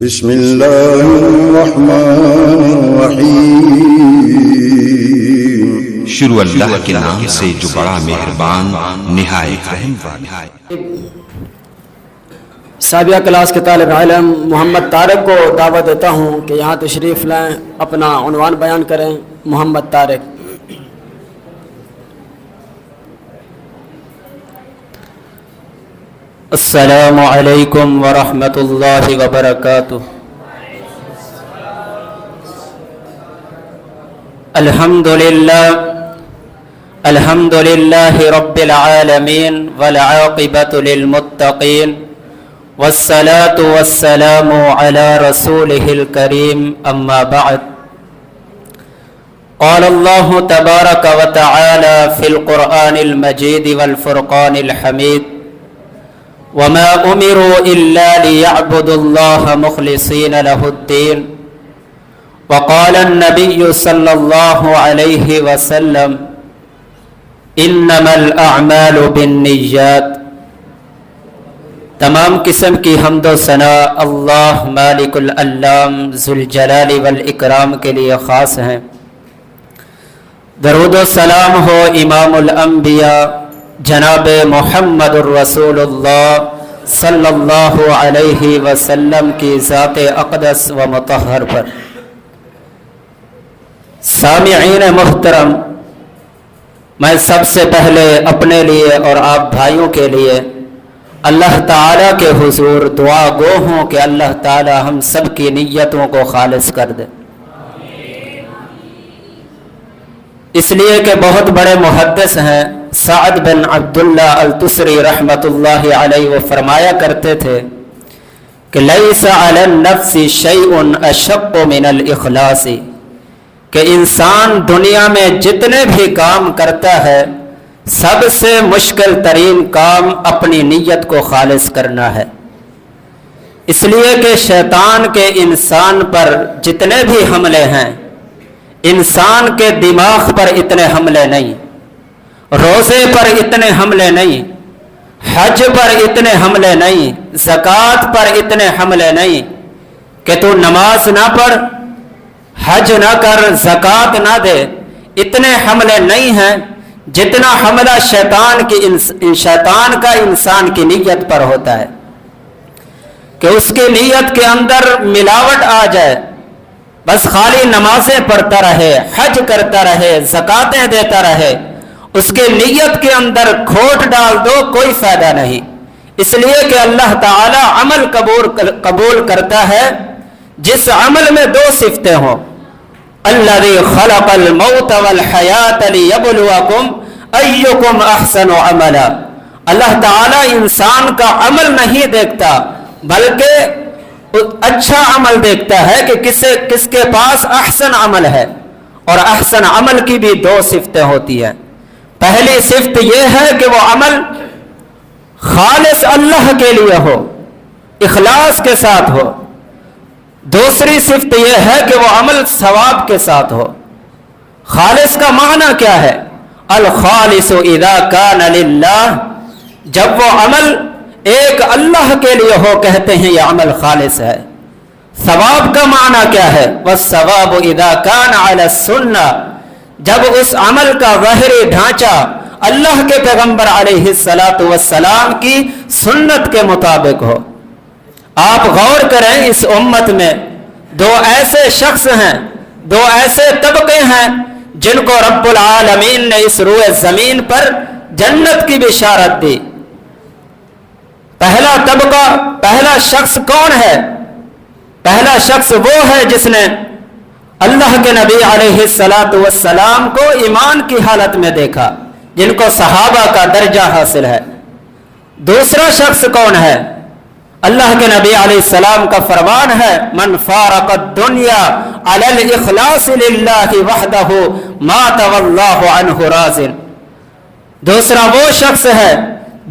بسم اللہ الرحمن الرحیم۔ شروع اللہ کے نام سے جو بڑا مہربان نہایت رحم والا۔ سابقہ کلاس کے طالب علم محمد طارق کو دعوت دیتا ہوں کہ یہاں تشریف لائیں، اپنا عنوان بیان کریں۔ محمد طارق۔ السلام علیکم ورحمۃ اللہ وبرکاتہ۔ الحمد للہ رب العالمین والعاقبۃ للمتقین والصلاة والسلام علی رسولہ الکریم اما بعد۔ قال اللہ تبارک وتعالی فی القرآن المجید والفرقان الحمید وما امروا الا ليعبدوا الله مخلصين له الدين وقال النبي صلى الله عليه وسلم انما الاعمال بالنيات۔ تمام قسم کی حمد و ثنا اللہ مالک العلام ذوالجلال والاکرام کے لیے خاص ہیں۔ درود و سلام ہو امام الانبیاء جناب محمد الرسول اللہ صلی اللہ علیہ وسلم کی ذات اقدس و مطہر پر۔ سامعین محترم، میں سب سے پہلے اپنے لیے اور آپ بھائیوں کے لیے اللہ تعالیٰ کے حضور دعا گو ہوں کہ اللہ تعالیٰ ہم سب کی نیتوں کو خالص کر دے، اس لیے کہ بہت بڑے محدث ہیں سعد بن عبداللہ التسری رحمۃ اللہ علیہ، وہ فرمایا کرتے تھے کہ لیس علی النفس شیء اشق من الاخلاص، کہ انسان دنیا میں جتنے بھی کام کرتا ہے سب سے مشکل ترین کام اپنی نیت کو خالص کرنا ہے۔ اس لیے کہ شیطان کے انسان پر جتنے بھی حملے ہیں، انسان کے دماغ پر اتنے حملے نہیں، روزے پر اتنے حملے نہیں، حج پر اتنے حملے نہیں، زکوٰۃ پر اتنے حملے نہیں کہ تو نماز نہ پڑھ، حج نہ کر، زکوٰۃ نہ دے، اتنے حملے نہیں ہیں جتنا حملہ شیطان کا انسان کی نیت پر ہوتا ہے کہ اس کی نیت کے اندر ملاوٹ آ جائے، بس خالی نمازیں پڑھتا رہے، حج کرتا رہے، زکاتیں دیتا رہے، اس کے نیت کے اندر کھوٹ ڈال دو، کوئی فائدہ نہیں۔ اس لیے کہ اللہ تعالی عمل قبول کرتا ہے جس عمل میں دو صفتیں ہوں۔ الذی خلق الموت والحیات لیبلوکم ایکم احسن عملا۔ اللہ تعالی انسان کا عمل نہیں دیکھتا بلکہ اچھا عمل دیکھتا ہے کہ کس کے پاس احسن عمل ہے، اور احسن عمل کی بھی دو صفتیں ہوتی ہیں۔ پہلی صفت یہ ہے کہ وہ عمل خالص اللہ کے لیے ہو، اخلاص کے ساتھ ہو۔ دوسری صفت یہ ہے کہ وہ عمل ثواب کے ساتھ ہو۔ خالص کا معنی کیا ہے؟ الخالص اذا کان للہ، جب وہ عمل ایک اللہ کے لیے ہو کہتے ہیں یہ عمل خالص ہے۔ ثواب کا معنی کیا ہے؟ والثواب اذا کان علی السنہ، جب اس عمل کا ظاہری ڈھانچہ اللہ کے پیغمبر علیہ السلام کی سنت کے مطابق ہو۔ آپ غور کریں، اس امت میں دو ایسے شخص ہیں، دو ایسے طبقے ہیں جن کو رب العالمین نے اس روئے زمین پر جنت کی بشارت دی۔ پہلا طبقہ، پہلا شخص کون ہے؟ پہلا شخص وہ ہے جس نے اللہ کے نبی علیہ السلام کو ایمان کی حالت میں دیکھا، جن کو صحابہ کا درجہ حاصل ہے۔ دوسرا شخص کون ہے؟ اللہ کے نبی علیہ السلام کا فرمان ہے من فارق الدنیا علی الاخلاص للہ وحدہ مات واللہ عنہ راض۔ دوسرا وہ شخص ہے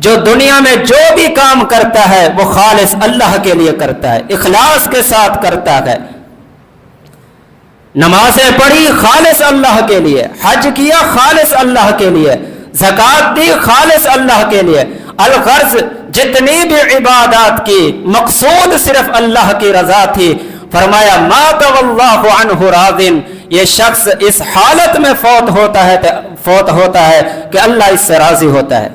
جو دنیا میں جو بھی کام کرتا ہے وہ خالص اللہ کے لیے کرتا ہے، اخلاص کے ساتھ کرتا ہے۔ نمازیں پڑھی خالص اللہ کے لیے، حج کیا خالص اللہ کے لیے، زکوٰۃ دی خالص اللہ کے لیے، الغرض جتنی بھی عبادات کی مقصود صرف اللہ کی رضا تھی. فرمایا مات واللہ عنہ راضٍ، یہ شخص اس حالت میں فوت ہوتا ہے کہ اللہ اس سے راضی ہوتا ہے.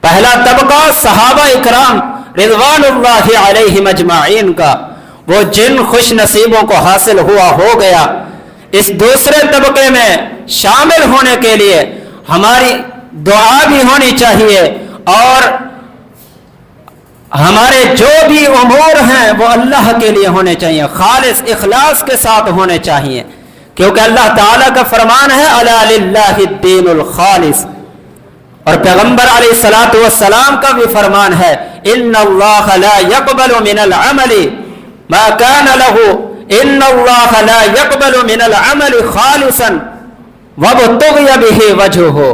پہلا طبقہ صحابہ اکرام رضوان اللہ علیہم اجمعین کا، وہ جن خوش نصیبوں کو حاصل ہو گیا. اس دوسرے طبقے میں شامل ہونے کے لیے ہماری دعا بھی ہونی چاہیے اور ہمارے جو بھی امور ہیں وہ اللہ کے لیے ہونے چاہیے، خالص اخلاص کے ساتھ ہونے چاہیے، کیونکہ اللہ تعالیٰ کا فرمان ہے الا للہ الدین الخالص. اور پیغمبر علیہ الصلوۃ والسلام کا بھی فرمان ہے ان اللہ لا يقبل من العمل ما كان له، ان اللہ لا يقبل من العمل خالصا وابتغي به وجهه.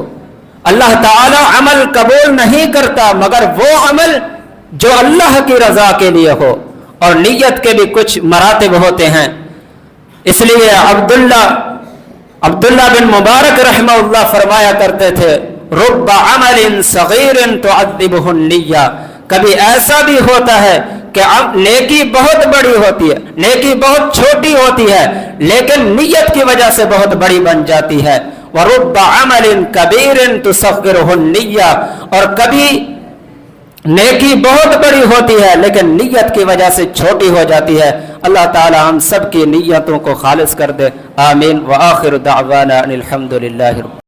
اللہ تعالی عمل قبول نہیں کرتا مگر وہ عمل جو اللہ کی رضا کے لیے ہو، اور نیت کے بھی کچھ مراتب ہوتے ہیں. اس لیے عبداللہ بن مبارک رحمہ اللہ فرمایا کرتے تھے رب عمل صغیر تعذبہ النیہ، کبھی ایسا بھی ہوتا ہے کہ نیکی بہت بڑی ہوتی ہے، نیکی بہت چھوٹی ہوتی ہے لیکن نیت کی وجہ سے بہت بڑی بن جاتی ہے. وَرُبَّ عَمَلٍ كَبِيرٍ تُصَغِّرُهُ النِّيَّةُ، اور کبھی نیکی بہت بڑی ہوتی ہے لیکن نیت کی وجہ سے چھوٹی ہو جاتی ہے. اللہ تعالی ہم سب کی نیتوں کو خالص کر دے. آمین. وآخر دعوانا ان الحمد للہ.